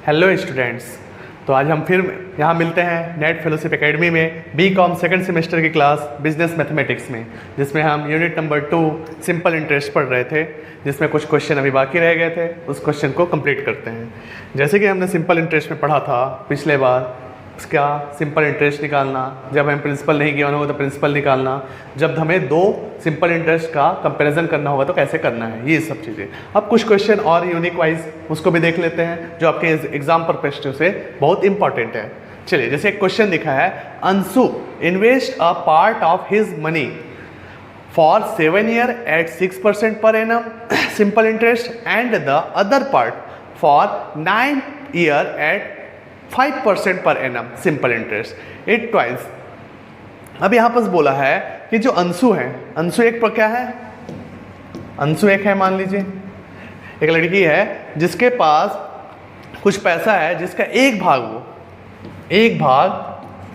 Hello students. तो आज हम फिर यहाँ मिलते हैं नेट फेलोशिप एकेडमी में बीकॉम सेकंड सेमेस्टर की क्लास बिजनेस मैथमेटिक्स में, जिसमें हम यूनिट नंबर 2 सिंपल इंटरेस्ट पढ़ रहे थे, जिसमें कुछ क्वेश्चन अभी बाकी रह गए थे। उस क्वेश्चन को कंप्लीट करते हैं। जैसे कि हमने सिंपल इंटरेस्ट में पढ़ा था पिछले बार, उसका सिंपल इंटरेस्ट निकालना, जब हमें प्रिंसिपल नहीं गिवन होगा तो प्रिंसिपल निकालना, जब हमें दो सिंपल इंटरेस्ट का कंपैरिजन करना होगा तो कैसे करना है, ये सब चीज़ें। अब कुछ क्वेश्चन और यूनिक वाइज उसको भी देख लेते हैं, जो आपके एग्जाम परस्पेक्टिव से बहुत इंपॉर्टेंट है। चलिए, जैसे एक क्वेश्चन लिखा है, Anshu invest a part of his money for 7 year at 6% per annum simple interest and the other part for 9 year at 5% per annum simple interest it twice. अब यहाँ पर बोला है कि जो अंशु है, अंशु एक पर क्या है, अंशु एक है, मान लीजिए एक लड़की है जिसके पास कुछ पैसा है, जिसका एक भाग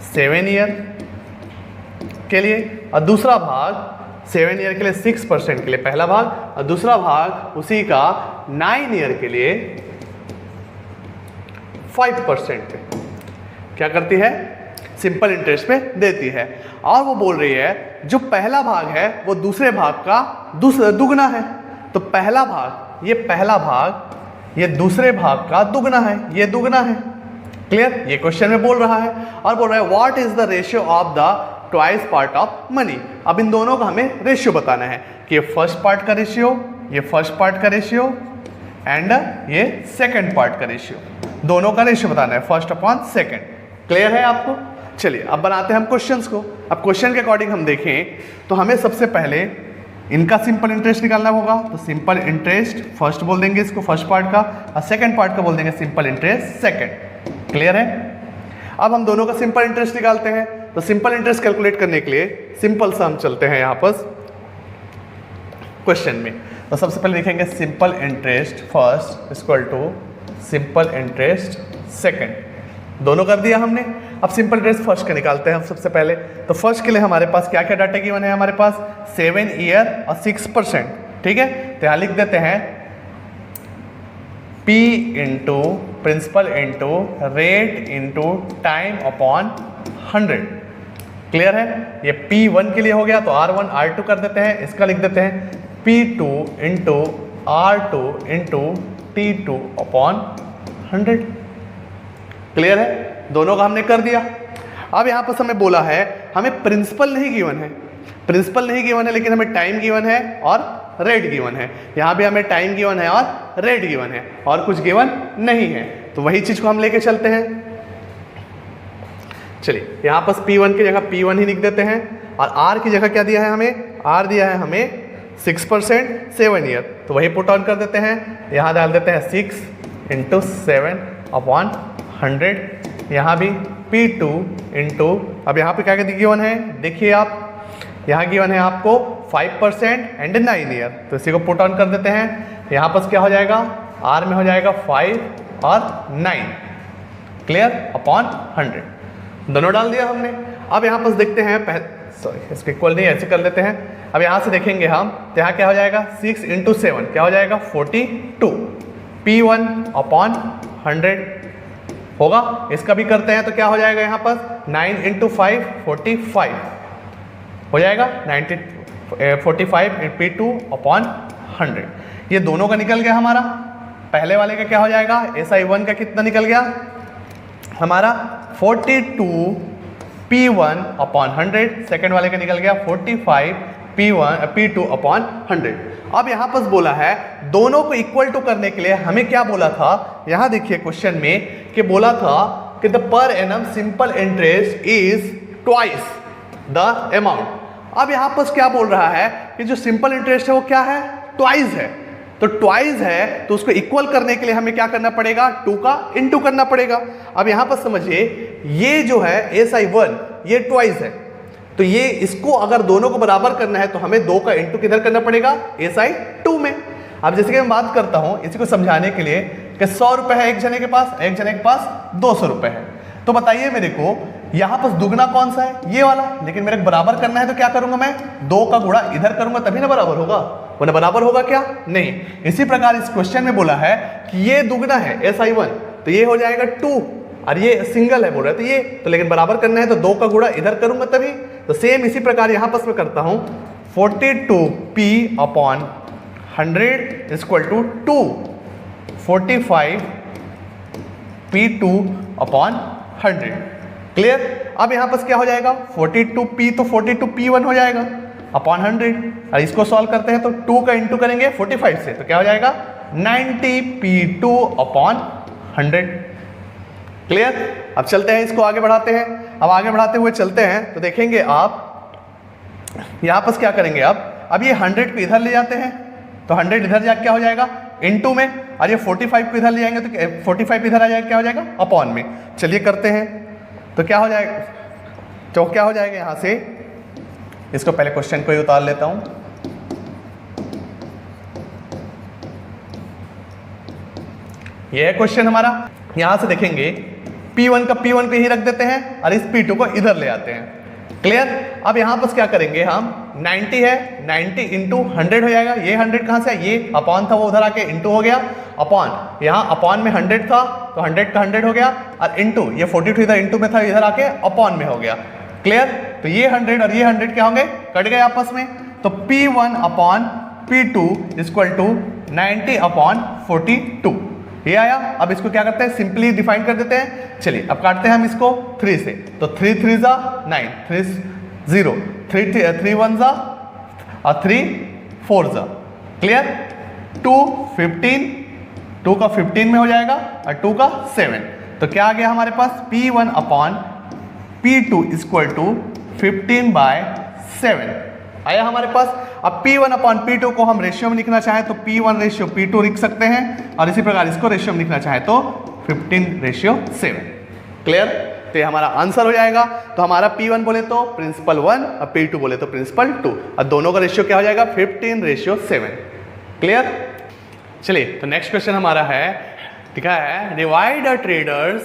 7 ईयर के लिए और दूसरा भाग 7 ईयर के लिए 6% के लिए पहला भाग, और दूसरा भाग उसी का 9 ईयर के लिए 5% क्या करती है, सिंपल इंटरेस्ट पे देती है। और वो बोल रही है जो पहला भाग है वो दूसरे भाग का दुगना है। तो पहला भाग ये दूसरे भाग का दुगना है, ये दुगना है। क्लियर? ये क्वेश्चन में बोल रहा है और बोल रहा है what is the ratio of the twice part of money. अब इन दोनों का हमें रेशियो बताना है कि ये फर्स्ट पार्ट का रेशियो, ये फर्स्ट पार्ट का रेशियो एंड ये सेकंड पार्ट का रेशियो, दोनों का रेशियो बताना है, फर्स्ट अपॉन सेकंड। क्लियर है आपको? चलिए अब बनाते हैं हम क्वेश्चंस को। अब क्वेश्चन के अकॉर्डिंग हम देखें तो हमें सबसे पहले इनका सिंपल इंटरेस्ट निकालना होगा। तो सिंपल इंटरेस्ट फर्स्ट बोल देंगे इसको, फर्स्ट पार्ट का, और सेकंड पार्ट का बोल देंगे सिंपल इंटरेस्ट सेकंड। क्लियर है? अब हम दोनों का सिंपल इंटरेस्ट निकालते हैं। तो सिंपल इंटरेस्ट कैलकुलेट करने के लिए सिंपल सा हम चलते हैं यहाँ पर क्वेश्चन में। तो सबसे पहले लिखेंगे simple interest first equal to simple interest second, दोनों कर दिया हमने। अब सिंपल इंटरेस्ट फर्स्ट का निकालते हैं हम सबसे पहले। तो फर्स्ट के लिए हमारे पास क्या क्या डाटा गिवन है, हमारे पास 7 ईयर और 6%। ठीक है, तो यहाँ लिख देते हैं P into principal into rate into time upon 100। Clear है? ये P1 के लिए हो गया तो R1 R2 कर देते हैं। इसका लिख देते हैं P2 into R2 into T2 upon 100। Clear है? दोनों का हमने कर दिया। अब यहाँ पर हमें बोला है, हमें प्रिंसिपल नहीं गिवन है, प्रिंसिपल नहीं गिवन है, लेकिन हमें टाइम गिवन है और रेट गिवन है। यहाँ भी हमें टाइम गिवन है और रेट गिवन है, और कुछ गिवन नहीं है। तो वही चीज़ को हम लेके चलते हैं। चलिए, यहाँ पर P1 की जगह P1 ही लिख देते हैं, और R की जगह क्या दिया है हमें, R दिया है हमें 6% 7 ईयर, तो वही पुट ऑन कर देते हैं। यहाँ डाल देते हैं 6 इंटू 7 अपॉन 100। यहाँ भी P2 इंटू, अब यहाँ पे क्या क्या गिवन है देखिए आप, यहाँ गिवन है आपको 5% एंड 9 ईयर, तो इसी को पुट ऑन कर देते हैं। यहाँ पर क्या हो जाएगा, R में हो जाएगा 5 और 9। क्लियर? अपॉन 100, दोनों डाल दिया हमने। अब यहाँ पर देखते हैं, सॉरी इसको इक्वल नहीं, ऐसे कर लेते हैं। अब यहाँ से देखेंगे हम, तो यहाँ क्या हो जाएगा 6 इंटू 7 क्या हो जाएगा 42। P1 अपॉन 100 होगा। इसका भी करते हैं तो क्या हो जाएगा यहाँ पर 9 इंटू 5 45 हो जाएगा 45 P2 अपॉन 100। ये दोनों का निकल गया हमारा। पहले वाले का क्या हो जाएगा, SI1 का कितना निकल गया हमारा 42 P1 अपॉन 100। सेकेंड वाले का निकल गया 45 P2 अपॉन 100। अब यहाँ पर बोला है दोनों को इक्वल टू करने के लिए हमें क्या बोला था, यहाँ देखिए क्वेश्चन में कि बोला था कि द पर annum simple interest is twice the amount. अब यहाँ पर क्या बोल रहा है कि जो सिंपल इंटरेस्ट है वो क्या है, ट्वाइस है। तो ट्वाइस है तो उसको इक्वल करने के लिए हमें क्या करना पड़ेगा, 2 का इंटू करना पड़ेगा। अब यहाँ पर समझिए, ये जो है SI1 ये ट्वाइस है, तो ये इसको अगर दोनों को बराबर करना है तो हमें 2 का इंटू किधर करना पड़ेगा, SI2 में। अब जैसे कि मैं बात करता हूँ इसी को समझाने के लिए कि 100 रुपये है एक जने के पास, एक जने के पास 200 रुपये है। तो बताइए मेरे को यहाँ पर दुगना कौन सा है, ये वाला, लेकिन मेरे को बराबर करना है तो क्या करूंगा मैं, 2 का गुणा इधर करूंगा तभी ना बराबर होगा, वरना बराबर होगा क्या, नहीं। इसी प्रकार इस क्वेश्चन में बोला है कि ये दुगना है SI1, तो ये हो जाएगा 2 और ये सिंगल है बोल रहा है, तो ये तो लेकिन बराबर करना है तो 2 का गुणा इधर करूंगा तभी। तो सेम इसी प्रकार यहाँ पर मैं करता हूँ 42p upon 100 equal to 2 45p2 upon 100। Clear. अब यहाँ पर क्या हो जाएगा 42p तो 42p1 हो जाएगा अपॉन 100, और इसको सॉल्व करते हैं तो 2 का इंटू करेंगे 45 से तो क्या हो जाएगा 90p2 अपॉन 100। क्लियर। अब चलते हैं, इसको आगे बढ़ाते हैं। अब आगे बढ़ाते हुए चलते हैं तो देखेंगे आप यहाँ पर क्या करेंगे। अब ये 100 को इधर ले जाते हैं तो 100 इधर जाके क्या हो जाएगा इनटू में, और ये 45 को इधर ले जाएंगे तो 45 इधर आ जाएगा, क्या हो जाएगा अपॉन में। चलिए करते हैं तो क्या हो जाएगा, तो क्या हो जाएगा यहाँ से, इसको पहले क्वेश्चन को ही उतार लेता हूँ। ये है क्वेश्चन हमारा। यहां से देखेंगे P1 का P1 पे ही रख देते हैं और इस P2 को इधर ले आते हैं। क्लियर। अब यहां पर क्या करेंगे हम, 90 है, 90 इंटू 100 हो जाएगा। ये 100 कहां से है, ये अपॉन था वो उधर आके इंटू हो गया, अपॉन यहाँ अपॉन में 100 था तो 100 का 100 हो गया, और इंटू ये 42 इधर इंटू में था इधर आके अपॉन में हो गया। क्लियर। तो ये 100 और ये 100 क्या होंगे, कट गए आपस में। तो P1 upon P2 equal to 90 upon 42 ये आया। अब इसको क्या करते हैं, सिंपली डिफाइन कर देते हैं। चलिए अब काटते हैं हम इसको 3 से, तो 3 3 जा 9, 3 0, 3 1 जा और 3 4 जा। क्लियर। 2 15, 2 का 15 में हो जाएगा और 2 का 7। तो क्या आ गया हमारे पास, P1 upon P2 equal to 15/7 आया हमारे पास। अब P1 अपॉन P2 को हम रेशियो में लिखना चाहें तो P1 रेशियो P2 लिख सकते हैं, और इसी प्रकार इसको रेशियो में लिखना चाहें तो 15/7। क्लियर। तो ये हमारा आंसर हो जाएगा। तो हमारा P1 बोले तो प्रिंसिपल 1 और P2 बोले तो प्रिंसिपल 2, और दोनों का रेशियो क्या हो जाएगा 15/7। क्लियर। चलिए तो नेक्स्ट क्वेश्चन हमारा है, ठीक है, divide a traders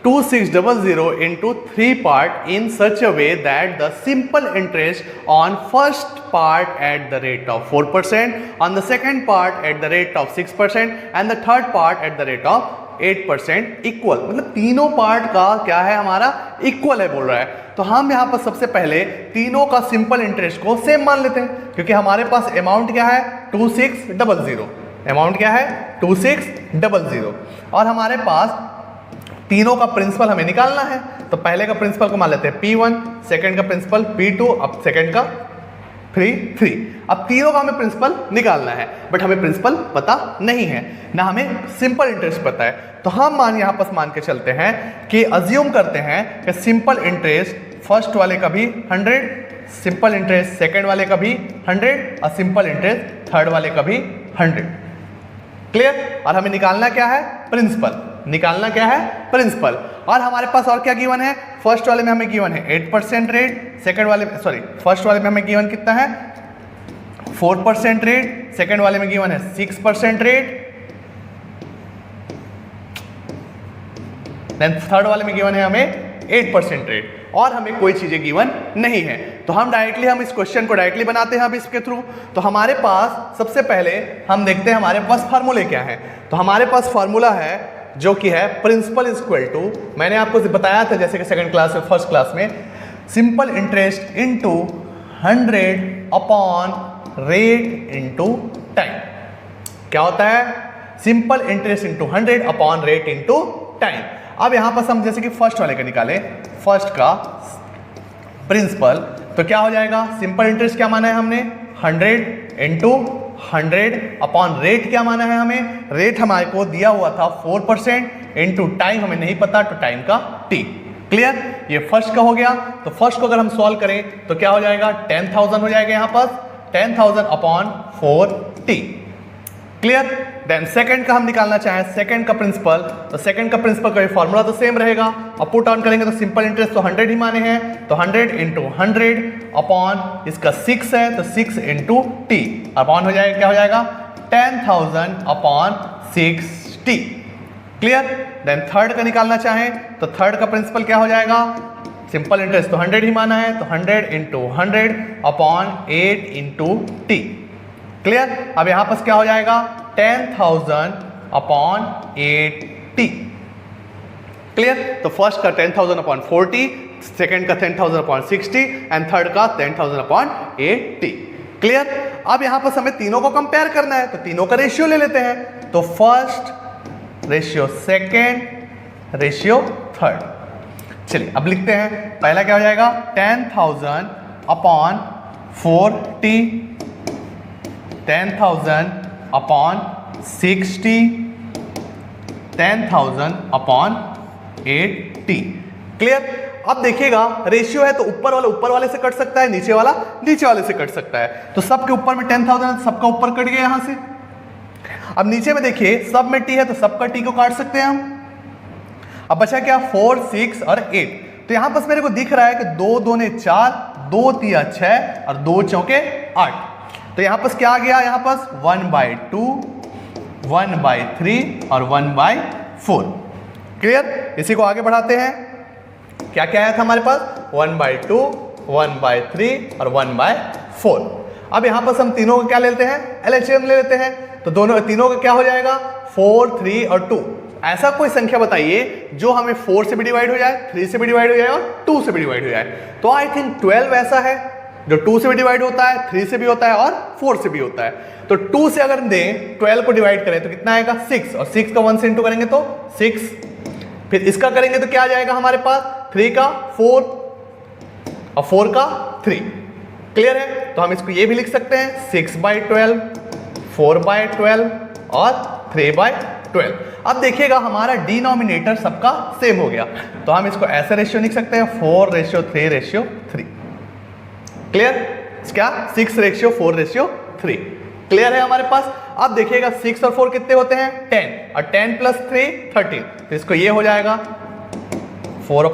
2600 into 3 part in such a way that the simple interest on first part at the rate of 4%, on the second part at the rate of 6%, and the third part at the rate of 8% equal. मतलब तीनों part का क्या है हमारा equal है बोल रहा है। तो हम यहाँ पर सबसे पहले तीनों का सिंपल इंटरेस्ट को सेम मान लेते हैं, क्योंकि हमारे पास अमाउंट क्या है 2600, अमाउंट क्या है 2600, और हमारे पास तीनों का प्रिंसिपल हमें निकालना है। तो पहले का प्रिंसिपल को मान लेते हैं P1, सेकंड का प्रिंसिपल P2, अब सेकंड का 3। अब तीनों का हमें प्रिंसिपल निकालना है, बट हमें प्रिंसिपल पता नहीं है, ना हमें सिंपल इंटरेस्ट पता है। तो हम यहाँ पर मान के चलते हैं कि अज्यूम करते हैं कि सिंपल इंटरेस्ट फर्स्ट वाले का भी 100, सिंपल इंटरेस्ट सेकंड वाले का भी 100, और सिंपल इंटरेस्ट थर्ड वाले का भी 100। क्लियर। और हमें निकालना क्या है, प्रिंसिपल। निकालना क्या है, प्रिंसिपल। और हमारे पास और क्या गिवन है, फर्स्ट वाले में हमें गिवन है 8% रेट, सेकंड वाले में फर्स्ट वाले में हमें गिवन कितना है 4% रेट, सेकंड वाले में गिवन है 6% रेट, देन थर्ड वाले में गिवन है हमें 8% रेट, और हमें कोई चीजें गिवन नहीं है। तो हम इस क्वेश्चन को डायरेक्टली बनाते हैं अब इसके थ्रू। तो हमारे पास सबसे पहले हम देखते हैं हमारे पास फार्मूले क्या है। तो हमारे पास फार्मूला है जो कि है प्रिंसिपल इक्वल टू, मैंने आपको बताया था जैसे कि सेकंड क्लास में फर्स्ट क्लास में, simple interest into 100 upon rate into time. क्या होता है, simple interest into 100 upon rate into time. अब यहां पर हम जैसे कि फर्स्ट वाले का निकालें, फर्स्ट का प्रिंसिपल, तो क्या हो जाएगा, सिंपल इंटरेस्ट क्या माना है हमने 100 इंटू 100 अपॉन रेट क्या माना है हमें, रेट हमारे को दिया हुआ था 4% इंटू टाइम हमें नहीं पता, तो टाइम का t। क्लियर। ये फर्स्ट का हो गया। तो फर्स्ट को अगर हम सॉल्व करें तो क्या हो जाएगा 10,000 हो जाएगा यहाँ पर, 10,000 upon 4t। Clear. Then second का हम निकालना चाहें, सेकंड का प्रिंसिपल, तो सेकंड का प्रिंसिपल का फॉर्मूला तो सेम रहेगा। अब पुट ऑन करेंगे तो सिंपल इंटरेस्ट तो 100 ही माने हैं, तो 100 इंटू 100 अपॉन इसका 6 है तो 6 इंटू टी अपॉन हो जाएगा, क्या हो जाएगा 10,000 upon 6t। Clear. Then third का निकालना चाहें तो थर्ड का प्रिंसिपल क्या हो जाएगा, सिंपल इंटरेस्ट तो 100 ही माना है, तो 100 into 100 upon 8 into T. Clear. अब यहां पर क्या हो जाएगा 10,000 अपॉन 8t। क्लियर? तो फर्स्ट का 10,000 अपॉन 40, सेकेंड का 10,000 अपॉन 60 एंड थर्ड का 10,000 अपॉन 80। क्लियर? अब यहां पर हमें तीनों को कंपेयर करना है, तो तीनों का रेशियो ले लेते हैं। तो first ratio second ratio third. चलिए अब लिखते हैं, पहला क्या हो जाएगा 10,000 अपॉन 40, 10,000 अपॉन 60, 10,000 अपॉन 80। क्लियर? अब देखिएगा रेशियो है तो ऊपर वाले से कट सकता है, नीचे वाला नीचे वाले से कट सकता है। तो सबके ऊपर में 10,000 सबका ऊपर कट गया यहां से। अब नीचे में देखिए सब में टी है तो सबका टी को काट सकते हैं हम। अब बचा क्या 4, 6 और 8। तो यहां पर मेरे को दिख रहा है कि 2 दूने 4, 2 तिया 6 और 2 चौके 8। तो यहां पर क्या आ गया, यहां पर 1/2, 1/3 और 1/4। क्लियर? इसी को आगे बढ़ाते हैं। क्या क्या आया था हमारे पास 1/2, 1/3 और 1/4। अब यहां पर हम तीनों को क्या लेते हैं, एलएचएम ले लेते हैं। तो दोनों तीनों का क्या हो जाएगा 4, 3 और 2। ऐसा कोई संख्या बताइए जो हमें 4 से भी डिवाइड हो जाए, 3 से भी डिवाइड हो जाए और 2 से भी डिवाइड हो जाए। तो आई थिंक 12 ऐसा है जो 2 से भी डिवाइड होता है, 3 से भी होता है और 4 से भी होता है। तो 2 से अगर दें 12 को डिवाइड करें तो कितना आएगा 6, और 6 का 1 से इंटू करेंगे तो 6। फिर इसका करेंगे तो क्या आ जाएगा हमारे पास 3 का 4 और 4 का 3। क्लियर है? तो हम इसको ये भी लिख सकते हैं 6/12, 4/12 और 3/12। अब देखिएगा हमारा डिनोमिनेटर सबका सेम हो गया, तो हम इसको ऐसे रेशियो लिख सकते हैं 4:3:3। क्लियर? क्या 6:4:3। क्लियर है हमारे पास? अब देखिएगा 6 और 4 कितने होते हैं 10, और 10 + 3 13। तो इसको ये हो जाएगा 4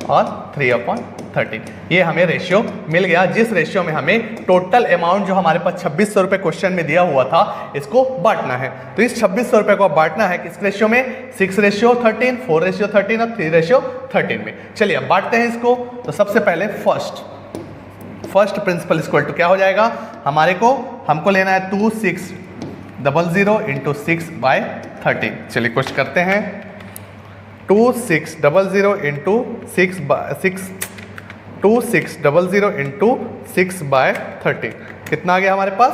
और 3/13। ये हमें रेशियो मिल गया, जिस रेशियो में हमें टोटल अमाउंट जो हमारे पास 2600 रुपये क्वेश्चन में दिया हुआ था इसको बांटना है। तो इस 2600 रुपये को बांटना है किस रेशियो में 6:13, 4:13 और 3:13 में। चलिए अब बांटते हैं इसको। तो सबसे पहले फर्स्ट प्रिंसिपल इक्वल टू क्या हो जाएगा हमारे को, हमको लेना है 2600 इंटू 6/13। चलिए कुछ करते हैं 2600 इंटू 2600 इंटू 6/13 कितना आ गया हमारे पास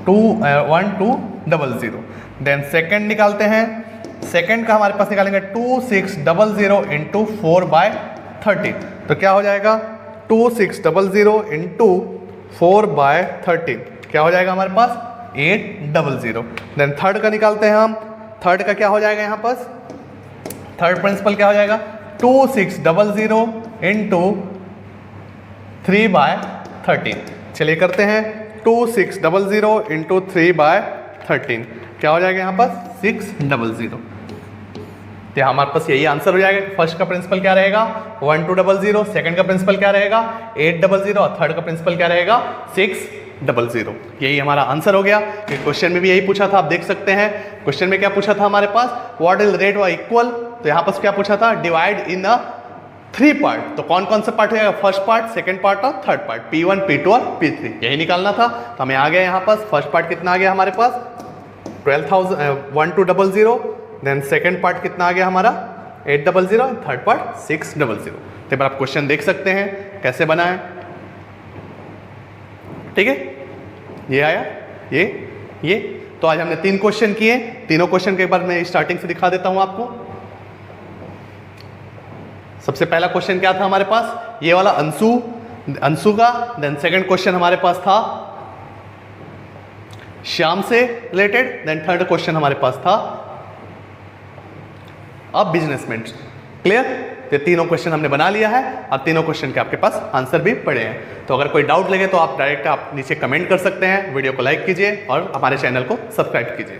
1200। देन सेकंड निकालते हैं, सेकंड का हमारे पास निकालेंगे 2600 इंटू 4/13। तो क्या हो जाएगा 2600 इंटू 4/13 क्या हो जाएगा हमारे पास 800। देन थर्ड का निकालते हैं हम, थर्ड का क्या हो जाएगा यहाँ पास, थर्ड प्रिंसिपल क्या हो जाएगा 2600 इंटू 3/13। चलिए करते हैं 2600 इंटू 3/13 क्या हो जाएगा यहाँ पास 600। तो हमारे पास यही आंसर हो जाएगा। फर्स्ट का प्रिंसिपल क्या रहेगा 1200, सेकंड का प्रिंसिपल क्या रहेगा 800 और थर्ड का प्रिंसिपल क्या रहेगा 600। यही हमारा आंसर हो गया। क्वेश्चन में भी यही पूछा था, आप देख सकते हैं क्वेश्चन में क्या पूछा था हमारे पास व्हाट इज रेट व इक्वल। तो यहाँ पर क्या पूछा था डिवाइड इन 3 पार्ट। तो कौन कौन सा पार्ट हो जाएगा फर्स्ट पार्ट, सेकंड पार्ट और थर्ड पार्ट, P1, P2 और P3 यही निकालना था। तो हमें आ गया यहाँ पास फर्स्ट पार्ट कितना आ गया हमारे पास 1200। देन सेकंड पार्ट कितना आ गया हमारा 800, थर्ड पार्ट 600। तो एक बार आप क्वेश्चन देख सकते हैं कैसे बना है। ठीक है, ये आया ये। तो आज हमने 3 क्वेश्चन किए, तीनों क्वेश्चन के एक बार मैं स्टार्टिंग से दिखा देता हूं आपको। सबसे पहला क्वेश्चन क्या था हमारे पास, ये वाला अंशु का। देन सेकंड क्वेश्चन हमारे पास था श्याम से रिलेटेड। देन थर्ड क्वेश्चन हमारे पास था अब बिजनेसमैन। क्लियर? तो तीनों क्वेश्चन हमने बना लिया है और तीनों क्वेश्चन के आपके पास आंसर भी पड़े हैं। तो अगर कोई डाउट लगे तो आप डायरेक्ट नीचे कमेंट कर सकते हैं। वीडियो को लाइक कीजिए और हमारे चैनल को सब्सक्राइब कीजिए।